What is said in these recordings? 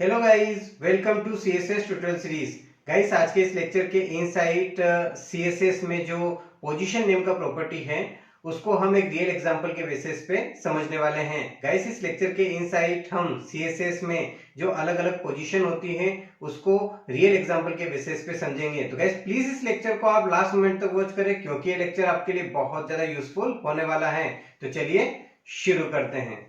Hello guys, welcome to CSS tutorial series. Guys, आज के इस लेक्चर के इनसाइट सीएसएस में जो पोजीशन नेम का प्रॉपर्टी है उसको हम एक रियल एग्जांपल के बेसिस पे समझने वाले हैं। गाइस, इस लेक्चर के इनसाइट हम सीएसएस में जो अलग अलग पोजीशन होती है उसको रियल एग्जांपल के बेसिस पे समझेंगे। तो गाइस, प्लीज इस लेक्चर को आप लास्ट मोमेंट तक वॉच करें क्योंकि ये लेक्चर आपके लिए बहुत ज्यादा यूजफुल होने वाला है। तो चलिए शुरू करते हैं।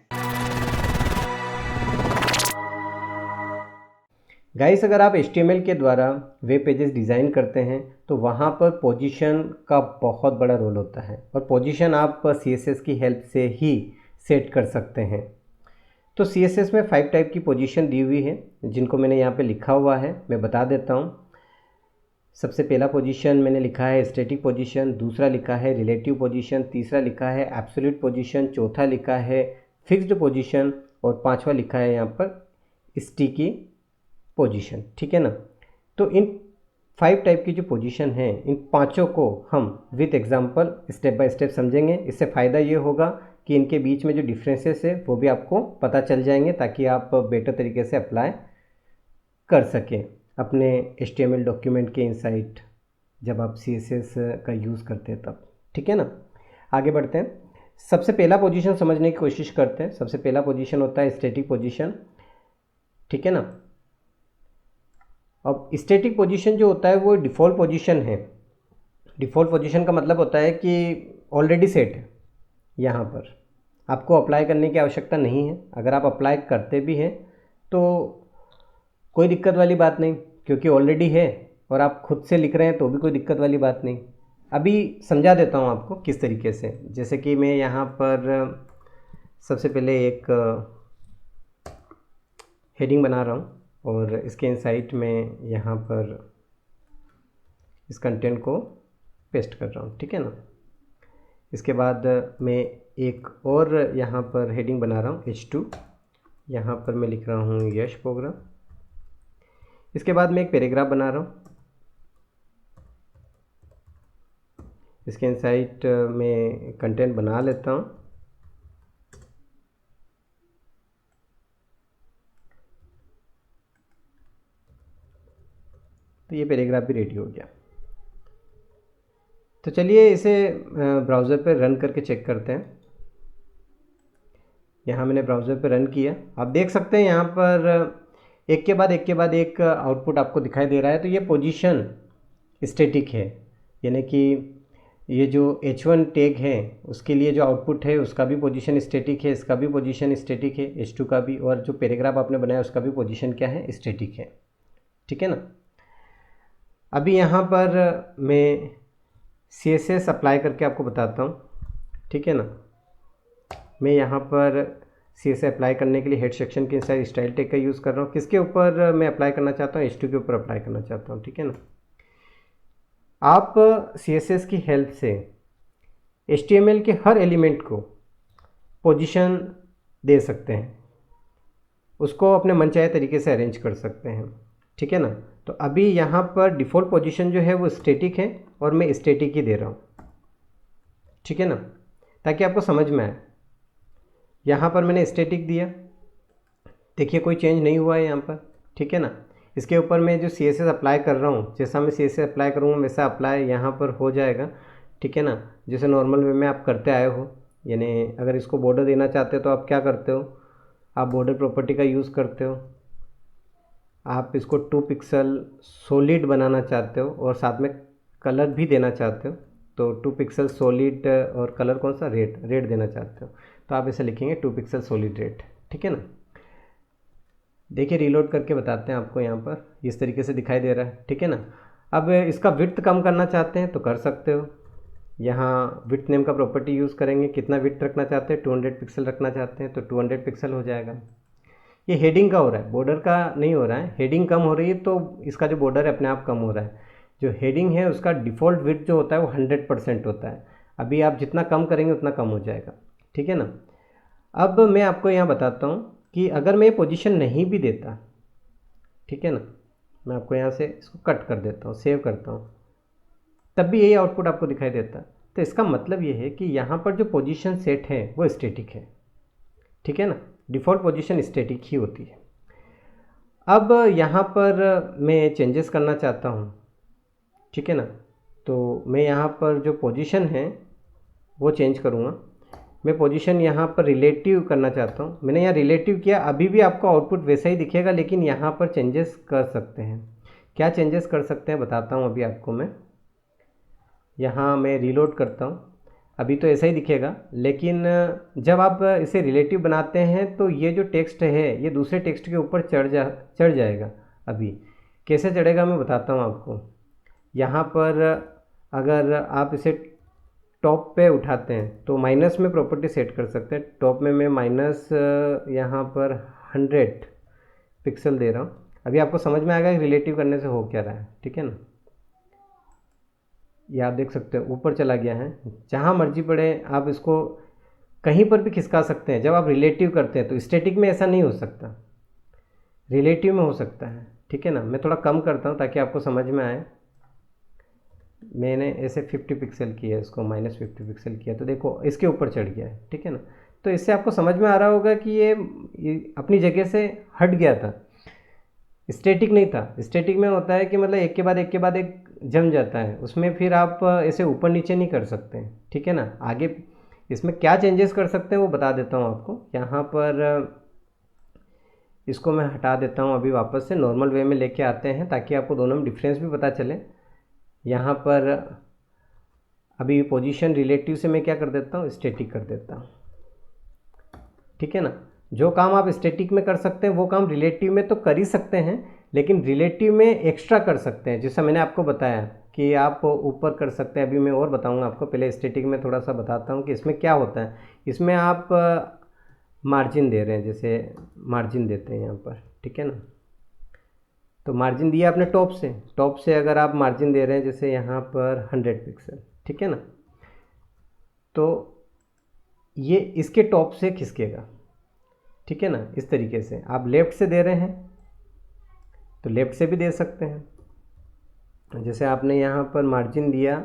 गाइस, अगर आप HTML के द्वारा वेब पेजेस डिज़ाइन करते हैं तो वहाँ पर पोजीशन का बहुत बड़ा रोल होता है और पोजीशन आप CSS की हेल्प से ही सेट कर सकते हैं। तो CSS में 5 टाइप की पोजीशन दी हुई है जिनको मैंने यहाँ पे लिखा हुआ है, मैं बता देता हूँ। सबसे पहला पोजीशन मैंने लिखा है स्टैटिक पोजीशन, दूसरा लिखा है रिलेटिव पोजीशन, तीसरा लिखा है एब्सोल्यूट पोजीशन, चौथा लिखा है फिक्स्ड पोजीशन और पांचवा लिखा है यहाँ पर स्टिकी पोजीशन। ठीक है ना। तो इन 5 टाइप की जो पोजीशन है इन पांचों को हम with example step by step समझेंगे। इससे फ़ायदा ये होगा कि इनके बीच में जो डिफरेंसेस है वो भी आपको पता चल जाएंगे ताकि आप बेटर तरीके से अप्लाई कर सकें अपने HTML डॉक्यूमेंट के इनसाइट जब आप CSS का यूज़ करते हैं तब। ठीक है ना। आगे बढ़ते हैं। सबसे पहला पोजीशन समझने की कोशिश करते हैं। सबसे पहला पोजीशन होता है स्टैटिक पोजीशन। ठीक है ना। अब स्टैटिक पोजीशन जो होता है वो डिफ़ॉल्ट पोजीशन है। डिफ़ॉल्ट पोजीशन का मतलब होता है कि ऑलरेडी सेट है, यहाँ पर आपको अप्लाई करने की आवश्यकता नहीं है। अगर आप अप्लाई करते भी हैं तो कोई दिक्कत वाली बात नहीं क्योंकि ऑलरेडी है और आप खुद से लिख रहे हैं तो भी कोई दिक्कत वाली बात नहीं। अभी समझा देता हूँ आपको किस तरीके से। जैसे कि मैं यहाँ पर सबसे पहले एक हेडिंग बना रहा हूँ और इसके इनसाइट में यहाँ पर इस कंटेंट को पेस्ट कर रहा हूँ। ठीक है ना। इसके बाद मैं एक और यहाँ पर हेडिंग बना रहा हूँ H2। यहाँ पर मैं लिख रहा हूँ यश प्रोग्राम। इसके बाद मैं एक पैराग्राफ बना रहा हूँ। इसके इनसाइट में कंटेंट बना लेता हूँ। तो ये पैराग्राफ भी रेडी हो गया। तो चलिए इसे ब्राउज़र पर रन करके चेक करते हैं। यहाँ मैंने ब्राउज़र पर रन किया। आप देख सकते हैं यहाँ पर एक के बाद एक आउटपुट आपको दिखाई दे रहा है। तो ये पोजीशन स्टैटिक है, यानी कि ये जो H1 टैग है उसके लिए जो आउटपुट है उसका भी पोजीशन स्टैटिक है, इसका भी पोजीशन स्टैटिक है, H2 का भी, और जो पैराग्राफ आपने बनाया उसका भी पोजीशन क्या है, स्टैटिक है। ठीक है ना। अभी यहाँ पर मैं CSS अप्लाई करके आपको बताता हूँ। ठीक है ना। मैं यहाँ पर CSS अप्लाई करने के लिए हेड सेक्शन के इनसाइड स्टाइल टैग का यूज़ कर रहा हूँ। किसके ऊपर मैं अप्लाई करना चाहता हूँ, H2 के ऊपर अप्लाई करना चाहता हूँ। ठीक है ना। आप CSS की हेल्प से HTML के हर एलिमेंट को पोजीशन दे सकते हैं, उसको अपने मनचाहे तरीके से अरेंज कर सकते हैं। ठीक है ना। तो अभी यहाँ पर डिफ़ॉल्ट पोजीशन जो है वो स्टैटिक है और मैं स्टैटिक ही दे रहा हूँ। ठीक है ना, ताकि आपको समझ में आए। यहाँ पर मैंने स्टैटिक दिया, देखिए कोई चेंज नहीं हुआ है यहाँ पर। ठीक है ना। इसके ऊपर मैं जो CSS अप्लाई कर रहा हूँ, जैसा मैं CSS अप्लाई करूँगा वैसा अप्लाई यहाँ पर हो जाएगा। ठीक है ना। जैसे नॉर्मल वे में आप करते आए हो, यानी अगर इसको बॉर्डर देना चाहते हो तो आप क्या करते हो, आप बॉर्डर प्रॉपर्टी का यूज़ करते हो। आप इसको 2 पिक्सल सॉलिड बनाना चाहते हो और साथ में कलर भी देना चाहते हो, तो 2 पिक्सल सॉलिड और कलर कौन सा, रेड देना चाहते हो तो आप इसे लिखेंगे 2 पिक्सल सॉलिड रेड। ठीक है ना। देखिए रीलोड करके बताते हैं आपको, यहाँ पर इस तरीके से दिखाई दे रहा है। ठीक है ना। अब इसका विड्थ कम करना चाहते हैं तो कर सकते हो। यहाँ विड्थ नेम का प्रॉपर्टी यूज़ करेंगे। कितना विड्थ रखना चाहते हैं, 200 पिक्सल रखना चाहते हैं तो 200 पिक्सल हो जाएगा। ये हेडिंग का हो रहा है, बॉर्डर का नहीं हो रहा है। हेडिंग कम हो रही है तो इसका जो बॉर्डर है अपने आप कम हो रहा है। जो हेडिंग है उसका डिफ़ॉल्ट विड्थ जो होता है वो 100% होता है। अभी आप जितना कम करेंगे उतना कम हो जाएगा। ठीक है ना। अब मैं आपको यहाँ बताता हूँ कि अगर मैं ये पोजीशन नहीं भी देता, ठीक है ना, मैं आपको यहाँ से इसको कट कर देता हूँ, सेव करता हूँ, तब भी यही आउटपुट आपको दिखाई देता। तो इसका मतलब ये है कि यहाँ पर जो पोजीशन सेट है वो स्टैटिक है। ठीक है ना। डिफ़ॉल्ट पोजीशन स्टैटिक ही होती है। अब यहाँ पर मैं चेंजेस करना चाहता हूँ, ठीक है ना। तो मैं यहाँ पर जो पोजीशन है वो चेंज करूँगा। मैं पोजीशन यहाँ पर रिलेटिव करना चाहता हूँ। मैंने यहाँ रिलेटिव किया, अभी भी आपको आउटपुट वैसा ही दिखेगा, लेकिन यहाँ पर चेंजेस कर सकते हैं। क्या चेंजेस कर सकते हैं बताता हूँ अभी आपको मैं। यहाँ मैं रीलोड करता हूँ, अभी तो ऐसा ही दिखेगा, लेकिन जब आप इसे रिलेटिव बनाते हैं तो ये जो टेक्स्ट है ये दूसरे टेक्स्ट के ऊपर चढ़ जाएगा। अभी कैसे चढ़ेगा मैं बताता हूँ आपको। यहाँ पर अगर आप इसे टॉप पे उठाते हैं तो माइनस में प्रॉपर्टी सेट कर सकते हैं। टॉप में मैं माइनस यहाँ पर 100 पिक्सल दे रहा हूँ। अभी आपको समझ में आएगा कि रिलेटिव करने से हो क्या रहा है, ठीक है ना। ये आप देख सकते हो ऊपर चला गया है। जहाँ मर्जी पड़े आप इसको कहीं पर भी खिसका सकते हैं। जब आप रिलेटिव करते हैं तो स्टैटिक में ऐसा नहीं हो सकता, रिलेटिव में हो सकता है, ठीक है ना। मैं थोड़ा कम करता हूँ ताकि आपको समझ में आए। मैंने ऐसे 50 पिक्सल किया, इसको -50 पिक्सल किया, तो देखो इसके ऊपर चढ़ गया है, ठीक है ना। तो इससे आपको समझ में आ रहा होगा कि ये अपनी जगह से हट गया था, स्टैटिक नहीं था। स्टैटिक में होता है कि मतलब एक के बाद एक के बाद एक जम जाता है, उसमें फिर आप ऐसे ऊपर नीचे नहीं कर सकते हैं, ठीक है ना। आगे इसमें क्या चेंजेस कर सकते हैं वो बता देता हूँ आपको। यहाँ पर इसको मैं हटा देता हूँ, अभी वापस से नॉर्मल वे में लेके आते हैं ताकि आपको दोनों में डिफरेंस भी पता चले। यहाँ पर अभी पोजीशन रिलेटिव से मैं क्या कर देता हूँ, स्टैटिक कर देता हूँ, ठीक है ना। जो काम आप स्टैटिक में कर सकते हैं वो काम रिलेटिव में तो कर ही सकते हैं, लेकिन रिलेटिव में एक्स्ट्रा कर सकते हैं, जैसा मैंने आपको बताया कि आप ऊपर कर सकते हैं। अभी मैं और बताऊंगा आपको, पहले स्टैटिक में थोड़ा सा बताता हूँ कि इसमें क्या होता है। इसमें आप मार्जिन दे रहे हैं, जैसे मार्जिन देते हैं यहाँ पर, ठीक है ना। तो मार्जिन दिया आपने टॉप से अगर आप मार्जिन दे रहे हैं जैसे यहाँ पर 100 पिक्सल, ठीक है ना, तो ये इसके टॉप से खिसकेगा, ठीक है ना। इस तरीके से आप लेफ़्ट से दे रहे हैं तो लेफ़्ट से भी दे सकते हैं। जैसे आपने यहाँ पर मार्जिन दिया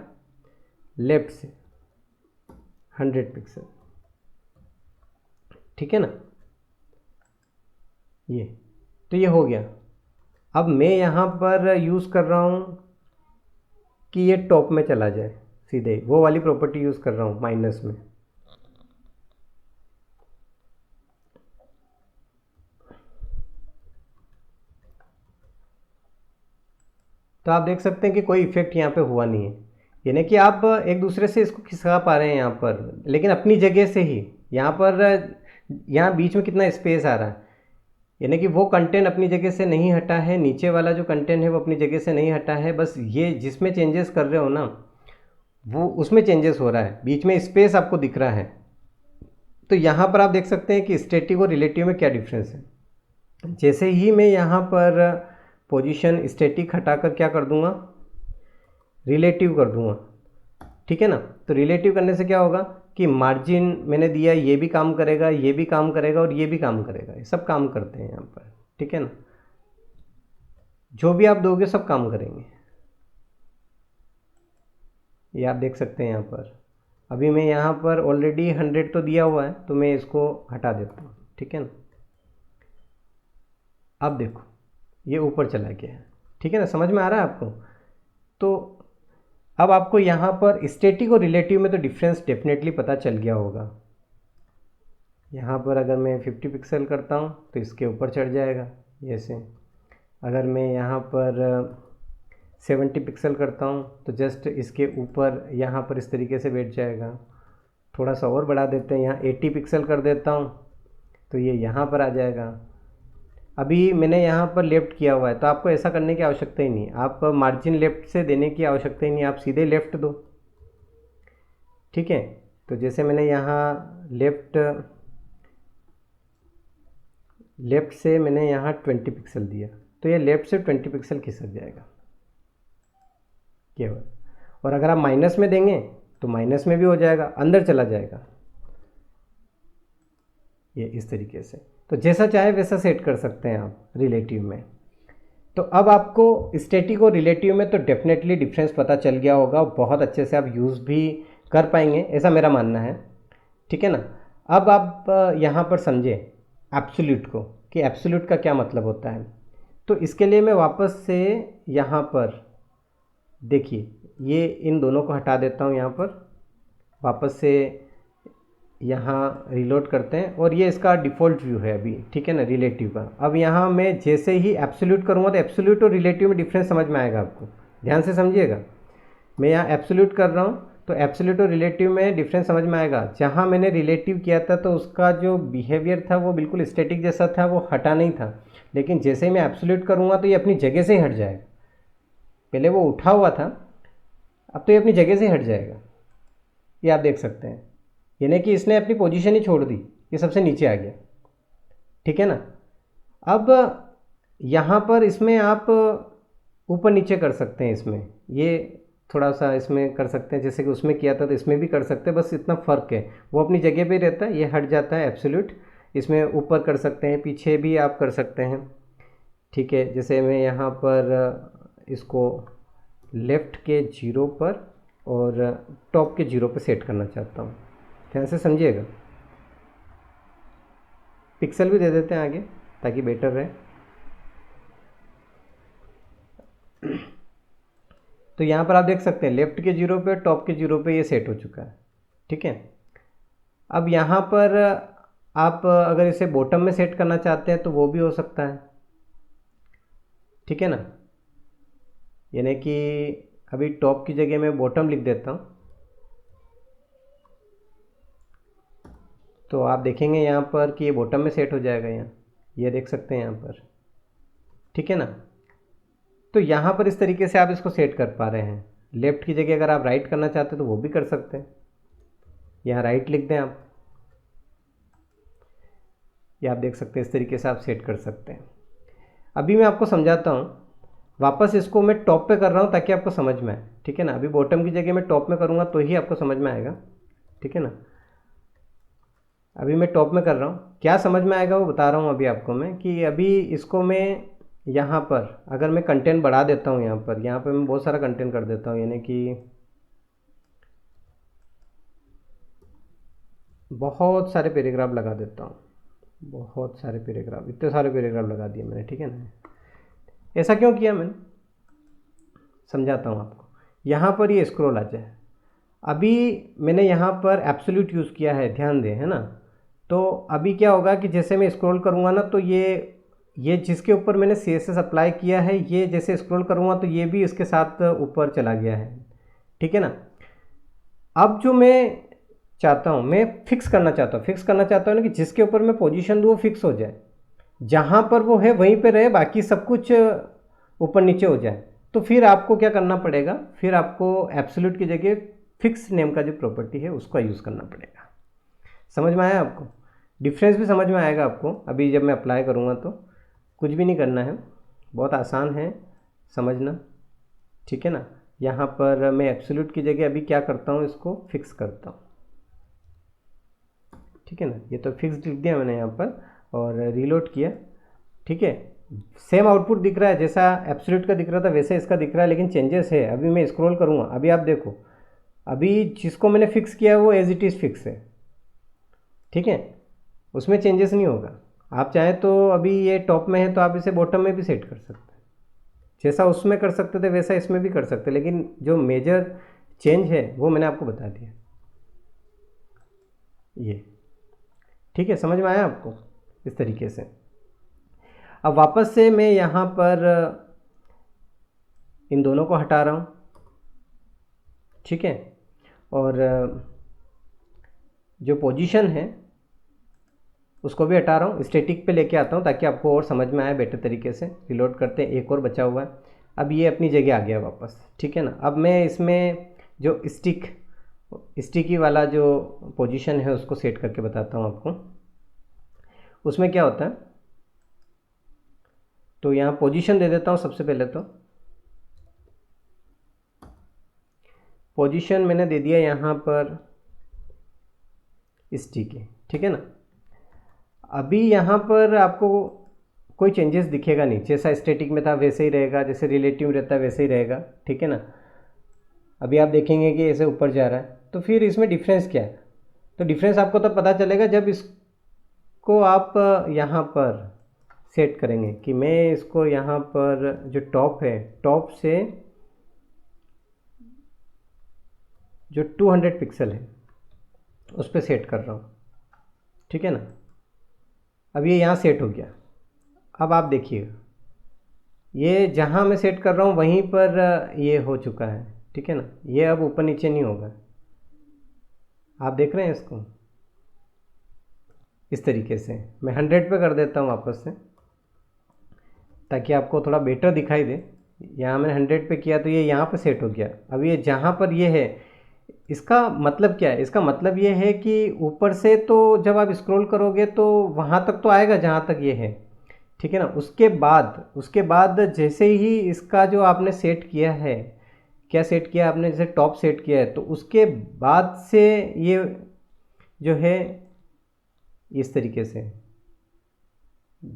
लेफ़्ट से 100 पिक्सल, ठीक है ना। ये तो ये हो गया। अब मैं यहाँ पर यूज़ कर रहा हूँ कि ये टॉप में चला जाए, सीधे वो वाली प्रॉपर्टी यूज़ कर रहा हूँ माइनस में। तो आप देख सकते हैं कि कोई इफेक्ट यहाँ पे हुआ नहीं है, यानी कि आप एक दूसरे से इसको खिसका पा रहे हैं यहाँ पर, लेकिन अपनी जगह से ही। यहाँ पर यहाँ बीच में कितना स्पेस आ रहा है, यानी कि वो कंटेंट अपनी जगह से नहीं हटा है, नीचे वाला जो कंटेंट है वो अपनी जगह से नहीं हटा है। बस ये जिसमें चेंजेस कर रहे हो ना वो उसमें चेंजेस हो रहा है, बीच में स्पेस आपको दिख रहा है। तो यहाँ पर आप देख सकते हैं कि स्टैटिक और रिलेटिव में क्या डिफरेंस है। जैसे ही मैं यहाँ पर पोजीशन स्टैटिक हटाकर क्या कर दूंगा, रिलेटिव कर दूंगा, ठीक है ना। तो रिलेटिव करने से क्या होगा कि मार्जिन मैंने दिया, ये भी काम करेगा, ये भी काम करेगा और ये भी काम करेगा, ये सब काम करते हैं यहाँ पर, ठीक है ना। जो भी आप दोगे सब काम करेंगे, ये आप देख सकते हैं यहाँ पर। अभी मैं यहाँ पर ऑलरेडी 100 तो दिया हुआ है, तो मैं इसको हटा देता हूँ, ठीक है ना। अब देखो ये ऊपर चला गया है, ठीक है ना, समझ में आ रहा है आपको। तो अब आपको यहाँ पर स्टैटिक और रिलेटिव में तो डिफरेंस डेफिनेटली पता चल गया होगा। यहाँ पर अगर मैं 50 पिक्सल करता हूँ तो इसके ऊपर चढ़ जाएगा ऐसे। अगर मैं यहाँ पर 70 पिक्सल करता हूँ तो जस्ट इसके ऊपर यहाँ पर इस तरीके से बैठ जाएगा। थोड़ा सा और बढ़ा देते हैं, यहाँ 80 पिक्सल कर देता हूँ तो ये यहाँ पर आ जाएगा। अभी मैंने यहाँ पर लेफ़्ट किया हुआ है, तो आपको ऐसा करने की आवश्यकता ही नहीं, आप मार्जिन लेफ़्ट से देने की आवश्यकता ही नहीं, आप सीधे लेफ़्ट दो, ठीक है। तो जैसे मैंने यहाँ लेफ़्ट से मैंने यहाँ 20 पिक्सल दिया, तो ये लेफ़्ट से 20 पिक्सल खिसक जाएगा केवल। और अगर आप माइनस में देंगे तो माइनस में भी हो जाएगा, अंदर चला जाएगा, ये इस तरीके से। तो जैसा चाहे वैसा सेट कर सकते हैं आप रिलेटिव में। तो अब आपको स्टैटिक और रिलेटिव में तो डेफिनेटली डिफरेंस पता चल गया होगा, बहुत अच्छे से आप यूज़ भी कर पाएंगे, ऐसा मेरा मानना है, ठीक है ना। अब आप यहाँ पर समझें एब्सोल्यूट को, कि एब्सोल्यूट का क्या मतलब होता है। तो इसके लिए मैं वापस से यहाँ पर देखिए, ये इन दोनों को हटा देता हूँ यहाँ पर, वापस से यहाँ रीलोड करते हैं और ये इसका डिफ़ॉल्ट व्यू है अभी, ठीक है ना, रिलेटिव का। अब यहाँ मैं जैसे ही एब्सोल्यूट करूँगा तो एब्सोल्यूट और रिलेटिव में डिफरेंस समझ में आएगा आपको, ध्यान से समझिएगा। मैं यहाँ एब्सोल्यूट कर रहा हूँ तो एब्सोल्यूट और रिलेटिव में डिफरेंस समझ में आएगा। जहाँ मैंने रिलेटिव किया था तो उसका जो बिहेवियर था वो बिल्कुल स्टैटिक जैसा था, वो हटा नहीं था। लेकिन जैसे ही मैं एब्सोल्यूट करूँगा तो ये अपनी जगह से ही हट जाएगा। पहले वो उठा हुआ था, अब तो ये अपनी जगह से हट जाएगा। ये आप देख सकते हैं, यानी कि इसने अपनी पोजीशन ही छोड़ दी, ये सबसे नीचे आ गया, ठीक है ना। अब यहाँ पर इसमें आप ऊपर नीचे कर सकते हैं, इसमें ये थोड़ा सा इसमें कर सकते हैं, जैसे कि उसमें किया था तो इसमें भी कर सकते हैं, बस इतना फ़र्क है, वो अपनी जगह पे रहता है, ये हट जाता है एब्सोल्यूट। इसमें ऊपर कर सकते हैं, पीछे भी आप कर सकते हैं, ठीक है। जैसे मैं यहाँ पर इसको लेफ़्ट के 0 पर और टॉप के 0 पर सेट करना चाहता हूँ, ध्यान से समझिएगा। पिक्सल भी दे देते हैं आगे ताकि बेटर रहे। तो यहाँ पर आप देख सकते हैं लेफ़्ट के 0 पे, टॉप के 0 पे ये सेट हो चुका है, ठीक है। अब यहाँ पर आप अगर इसे बॉटम में सेट करना चाहते हैं तो वो भी हो सकता है, ठीक है ना। यानी कि अभी टॉप की जगह मैं बॉटम लिख देता हूँ, तो आप देखेंगे यहाँ पर कि ये बॉटम में सेट हो जाएगा। यहाँ ये देख सकते हैं यहाँ पर, ठीक है ना। तो यहाँ पर इस तरीके से आप इसको सेट कर पा रहे हैं। लेफ़्ट की जगह अगर आप राइट करना चाहते हैं तो वो भी कर सकते हैं, यहाँ राइट लिख दें आप, ये आप देख सकते हैं, इस तरीके से आप सेट कर सकते हैं। अभी मैं आपको समझाता हूँ, वापस इसको मैं टॉप पे कर रहा हूँ ताकि आपको समझ में आए, ठीक है ना। अभी बॉटम की जगह मैं टॉप में करूँगा तो ही आपको समझ में आएगा, ठीक है ना। अभी मैं टॉप में कर रहा हूँ, क्या समझ में आएगा वो बता रहा हूँ अभी आपको मैं, कि अभी इसको मैं यहाँ पर अगर मैं कंटेंट बढ़ा देता हूँ, यहाँ पर मैं बहुत सारा कंटेंट कर देता हूँ, यानी कि बहुत सारे पैराग्राफ लगा देता हूँ, बहुत सारे पैराग्राफ, इतने सारे पैराग्राफ लगा दिए मैंने, ठीक है ना। ऐसा क्यों किया मैंने, समझाता हूँ आपको। यहाँ पर ये स्क्रॉल आ जाए, अभी मैंने यहाँ पर एब्सोल्यूट यूज़ किया है, ध्यान दें, है ना। तो अभी क्या होगा कि जैसे मैं स्क्रॉल करूँगा ना तो ये जिसके ऊपर मैंने CSS अप्लाई किया है, ये जैसे स्क्रॉल करूँगा तो ये भी इसके साथ ऊपर चला गया है, ठीक है ना। अब जो मैं चाहता हूँ, मैं फिक्स करना चाहता हूँ ना, कि जिसके ऊपर मैं पोजीशन दूँ वो फिक्स हो जाए, जहाँ पर वो है वहीं पे रहे, बाकी सब कुछ ऊपर नीचे हो जाए। तो फिर आपको क्या करना पड़ेगा, फिर आपको एब्सोल्यूट की जगह फिक्स नेम का जो प्रॉपर्टी है उसका यूज़ करना पड़ेगा। समझ में आया आपको, डिफरेंस भी समझ में आएगा आपको। अभी जब मैं अप्लाई करूँगा तो कुछ भी नहीं करना है, बहुत आसान है समझना, ठीक है ना। यहाँ पर मैं एब्सोल्यूट की जगह अभी क्या करता हूँ, इसको फिक्स करता हूँ, ठीक है ना। ये तो फिक्स लिख दिया मैंने यहाँ पर और रीलोड किया, ठीक है। सेम आउटपुट दिख रहा है, जैसा एब्सोल्यूट का दिख रहा था वैसे इसका दिख रहा है, लेकिन चेंजेस है। अभी मैं स्क्रॉल करूँगा, अभी आप देखो, अभी जिसको मैंने फिक्स किया है वो एज इट इज़ फिक्स है, ठीक है, उसमें चेंजेस नहीं होगा। आप चाहें तो अभी ये टॉप में है तो आप इसे बॉटम में भी सेट कर सकते हैं, जैसा उसमें कर सकते थे वैसा इसमें भी कर सकते हैं, लेकिन जो मेजर चेंज है वो मैंने आपको बता दिया, ये ठीक है। समझ में आया आपको इस तरीके से। अब वापस से मैं यहाँ पर इन दोनों को हटा रहा हूँ, ठीक है, और जो पोजीशन है उसको भी हटा रहा हूँ, स्टैटिक पे लेके आता हूँ ताकि आपको और समझ में आए बेटर तरीके से। रिलोड करते हैं, एक और बचा हुआ है। अब ये अपनी जगह आ गया वापस, ठीक है ना। अब मैं इसमें जो स्टिकी वाला जो पोजीशन है उसको सेट करके बताता हूँ आपको। उसमें क्या होता है, तो यहाँ पोजीशन दे देता हूँ। सबसे पहले तो पोजीशन मैंने दे दिया यहाँ पर स्टिकी, ठीक है ना। अभी यहाँ पर आपको कोई चेंजेस दिखेगा नहीं, जैसा स्टैटिक में था वैसे ही रहेगा, जैसे रिलेटिव रहता है वैसे ही रहेगा, ठीक है ना। अभी आप देखेंगे कि ऐसे ऊपर जा रहा है, तो फिर इसमें डिफरेंस क्या है, तो डिफरेंस आपको तब पता चलेगा जब इसको आप यहाँ पर सेट करेंगे कि मैं इसको यहाँ पर जो टॉप है, टॉप से जो 200 पिक्सल है उस पर सेट कर रहा हूँ, ठीक है ना। अब ये यहाँ सेट हो गया। अब आप देखिए ये जहाँ मैं सेट कर रहा हूँ वहीं पर ये हो चुका है, ठीक है ना। ये अब ऊपर नीचे नहीं होगा, आप देख रहे हैं इसको। इस तरीके से मैं 100 पे कर देता हूँ वापस से, ताकि आपको थोड़ा बेटर दिखाई दे। यहाँ मैंने 100 पे किया तो ये यहाँ पे सेट हो गया। अब ये जहाँ पर ये है, इसका मतलब क्या है? इसका मतलब ये है कि ऊपर से तो जब आप स्क्रॉल करोगे तो वहाँ तक तो आएगा जहाँ तक ये है, ठीक है ना। उसके बाद जैसे ही इसका जो आपने सेट किया है, क्या सेट किया आपने, जैसे टॉप सेट किया है, तो उसके बाद से ये जो है इस तरीके से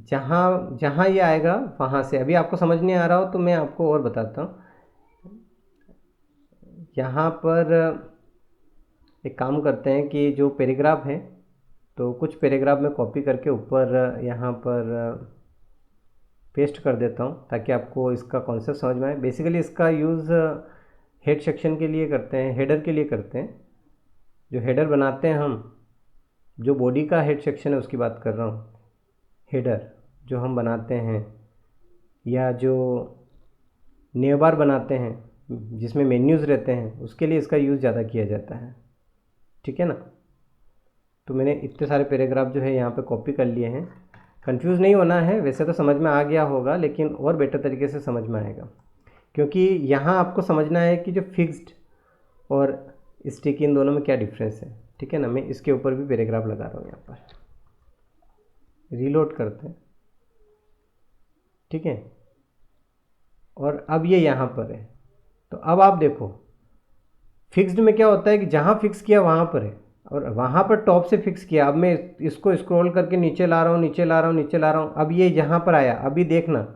जहाँ जहाँ ये आएगा वहाँ से, अभी आपको समझ नहीं आ रहा हो तो मैं आपको और बताता हूँ। यहाँ पर एक काम करते हैं कि जो पैराग्राफ है, तो कुछ पैराग्राफ में कॉपी करके ऊपर यहाँ पर पेस्ट कर देता हूँ ताकि आपको इसका कॉन्सेप्ट समझ में आए। बेसिकली इसका यूज़ हेड सेक्शन के लिए करते हैं, हेडर के लिए करते हैं। जो हेडर बनाते हैं हम, जो बॉडी का हेड सेक्शन है उसकी बात कर रहा हूँ। हेडर जो हम बनाते हैं या जो नेव बार बनाते हैं जिसमें मेन्यूज़ रहते हैं, उसके लिए इसका यूज़ ज़्यादा किया जाता है, ठीक है ना। तो मैंने इतने सारे पैराग्राफ जो है यहाँ पे कॉपी कर लिए हैं। कंफ्यूज नहीं होना है, वैसे तो समझ में आ गया होगा लेकिन और बेटर तरीके से समझ में आएगा, क्योंकि यहाँ आपको समझना है कि जो फिक्स्ड और स्टिकी इन दोनों में क्या डिफरेंस है, ठीक है ना। मैं इसके ऊपर भी पैराग्राफ लगा रहा हूँ। यहाँ पर रीलोड करते हैं, ठीक है। और अब ये यहाँ पर है, तो अब आप देखो फिक्स्ड में क्या होता है कि जहाँ फिक्स किया वहाँ पर है, और वहाँ पर टॉप से फिक्स किया। अब मैं इसको स्क्रॉल करके नीचे ला रहा हूँ, नीचे ला रहा हूँ, नीचे ला रहा हूँ। अब ये यहाँ पर आया, अभी देखना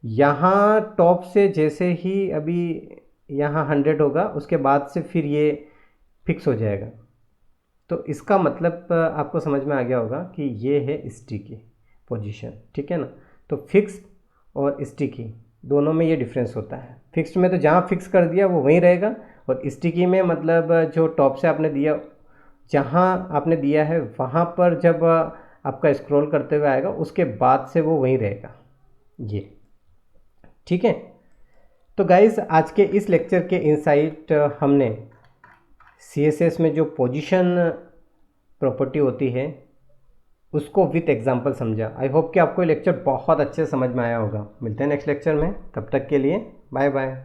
यहाँ टॉप से जैसे ही अभी यहाँ 100 होगा, उसके बाद से फिर ये फिक्स हो जाएगा। तो इसका मतलब आपको समझ में आ गया होगा कि ये है स्टिकी पोजीशन, ठीक है ना। तो फिक्स और स्टिकी दोनों में ये डिफरेंस होता है। फिक्स्ड में तो जहाँ फिक्स कर दिया वो वहीं रहेगा, और स्टिकी में मतलब जो टॉप से आपने दिया, जहाँ आपने दिया है वहाँ पर जब आपका स्क्रॉल करते हुए आएगा उसके बाद से वो वहीं रहेगा, ये, ठीक है। तो गाइस आज के इस लेक्चर के इनसाइट हमने CSS में जो पोजीशन प्रॉपर्टी होती है उसको विथ एग्जांपल समझा। आई होप कि आपको ये लेक्चर बहुत अच्छे से समझ में आया होगा। मिलते हैं नेक्स्ट लेक्चर में, तब तक के लिए बाय बाय।